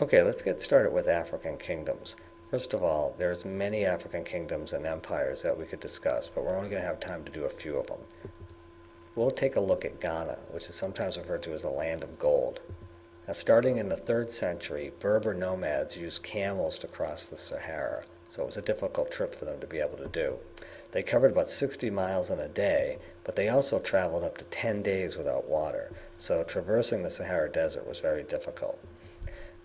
Okay, let's get started with African kingdoms. First of all, there's many African kingdoms and empires that we could discuss, but we're only going to have time to do a few of them. We'll take a look at Ghana, which is sometimes referred to as the land of gold. Now, starting in the 3rd century, Berber nomads used camels to cross the Sahara, so it was a difficult trip for them to be able to do. They covered about 60 miles in a day, but they also traveled up to 10 days without water, so traversing the Sahara Desert was very difficult.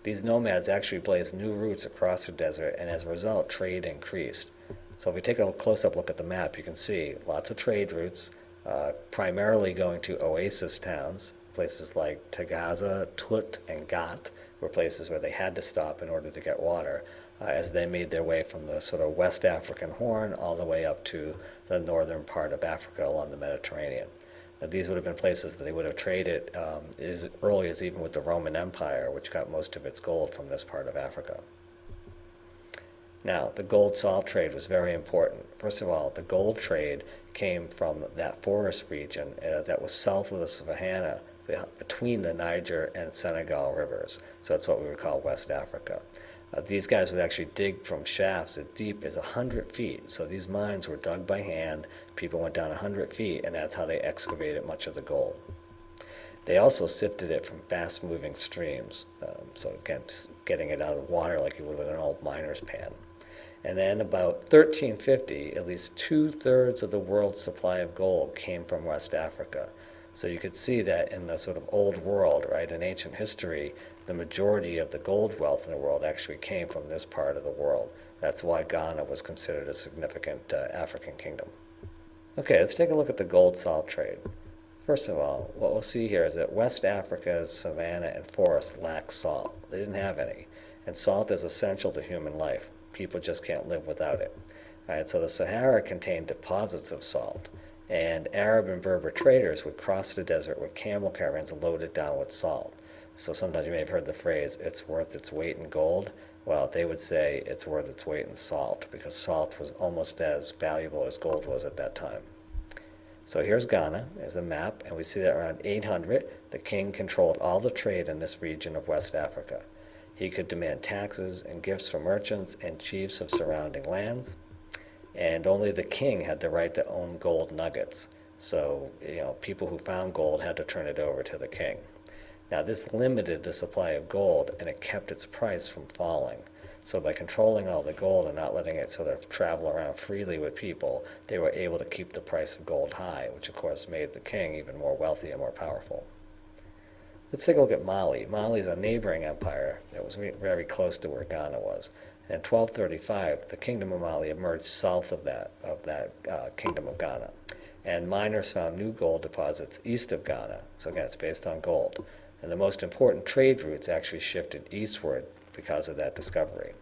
These nomads actually blazed new routes across the desert, and as a result, trade increased. So if we take a close-up look at the map, you can see lots of trade routes, primarily going to oasis towns. Places like Tagaza, Tut, and Gat were places where they had to stop in order to get water, as they made their way from the sort of West African Horn all the way up to the northern part of Africa along the Mediterranean. Now, these would have been places that they would have traded as early as even with the Roman Empire, which got most of its gold from this part of Africa. Now, the gold salt trade was very important. First of all, the gold trade came from that forest region that was south of the Savannah between the Niger and Senegal rivers. So that's what we would call West Africa. These guys would actually dig from shafts as deep as 100 feet. So these mines were dug by hand. People went down 100 feet, and that's how they excavated much of the gold. They also sifted it from fast-moving streams. So again, getting it out of the water like you would with an old miner's pan. And then about 1350, at least 2/3 of the world's supply of gold came from West Africa. So you could see that in the sort of old world, right, in ancient history, the majority of the gold wealth in the world actually came from this part of the world. That's why Ghana was considered a significant African kingdom. Okay, let's take a look at the gold salt trade. First of all, what we'll see here is that West Africa's savanna and forest lack salt. They didn't have any. And salt is essential to human life. People just can't live without it. All right, so the Sahara contained deposits of salt, and Arab and Berber traders would cross the desert with camel caravans loaded down with salt. So sometimes you may have heard the phrase, it's worth its weight in gold. Well, they would say it's worth its weight in salt, because salt was almost as valuable as gold was at that time. So here's Ghana as a map, and we see that around 800, the king controlled all the trade in this region of West Africa. He could demand taxes and gifts from merchants and chiefs of surrounding lands, and only the king had the right to own gold nuggets. So, people who found gold had to turn it over to the king. Now, this limited the supply of gold, and it kept its price from falling. So by controlling all the gold and not letting it sort of travel around freely with people, they were able to keep the price of gold high, which of course made the king even more wealthy and more powerful. Let's take a look at Mali. Mali is a neighboring empire that was very close to where Ghana was. And in 1235, the Kingdom of Mali emerged south of that Kingdom of Ghana. And miners found new gold deposits east of Ghana. So again, it's based on gold. And the most important trade routes actually shifted eastward because of that discovery.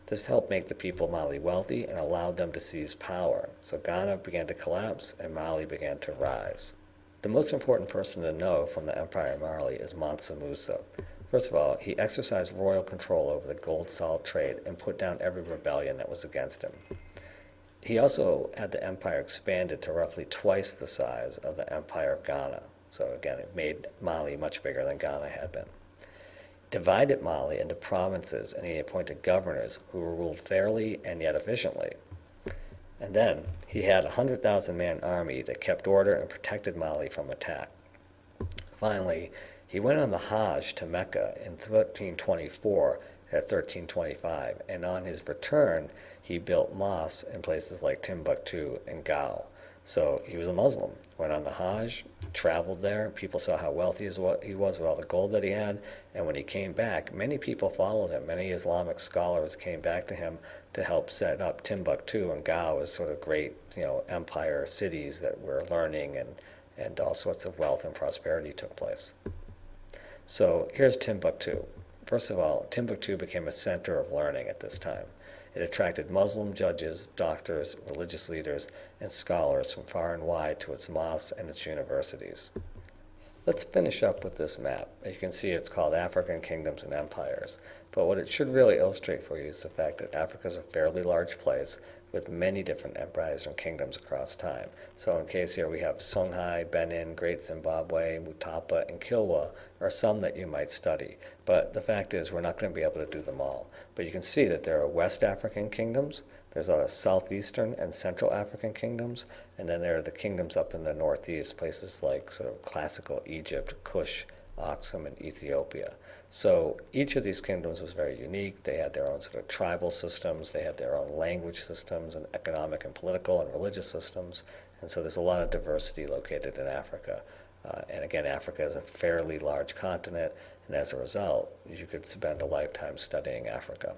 This helped make the people of Mali wealthy and allowed them to seize power. So Ghana began to collapse and Mali began to rise. The most important person to know from the Empire of Mali is Mansa Musa. First of all, he exercised royal control over the gold salt trade and put down every rebellion that was against him. He also had the empire expanded to roughly twice the size of the Empire of Ghana. So again, it made Mali much bigger than Ghana had been. Divided Mali into provinces, and he appointed governors who ruled fairly and yet efficiently. And then he had a 100,000-man army that kept order and protected Mali from attack. Finally, he went on the Hajj to Mecca in 1324 at 1325, and on his return, he built mosques in places like Timbuktu and Gao. So he was a Muslim, went on the Hajj, traveled there. People saw how wealthy he was with all the gold that he had. And when he came back, many people followed him. Many Islamic scholars came back to him to help set up Timbuktu and Gao as sort of great, empire cities that were learning and all sorts of wealth and prosperity took place. So here's Timbuktu. First of all, Timbuktu became a center of learning at this time. It attracted Muslim judges, doctors, religious leaders, and scholars from far and wide to its mosques and its universities. Let's finish up with this map. You can see it's called African Kingdoms and Empires. But what it should really illustrate for you is the fact that Africa is a fairly large place with many different empires and kingdoms across time. So in case here we have Songhai, Benin, Great Zimbabwe, Mutapa, and Kilwa are some that you might study. But the fact is we're not going to be able to do them all. But you can see that there are West African kingdoms, there's a lot of southeastern and central African kingdoms, and then there are the kingdoms up in the northeast, places like sort of classical Egypt, Kush, Aksum, and Ethiopia. So each of these kingdoms was very unique. They had their own sort of tribal systems, they had their own language systems, and economic and political and religious systems. And so there's a lot of diversity located in Africa. And again, Africa is a fairly large continent, and as a result, you could spend a lifetime studying Africa.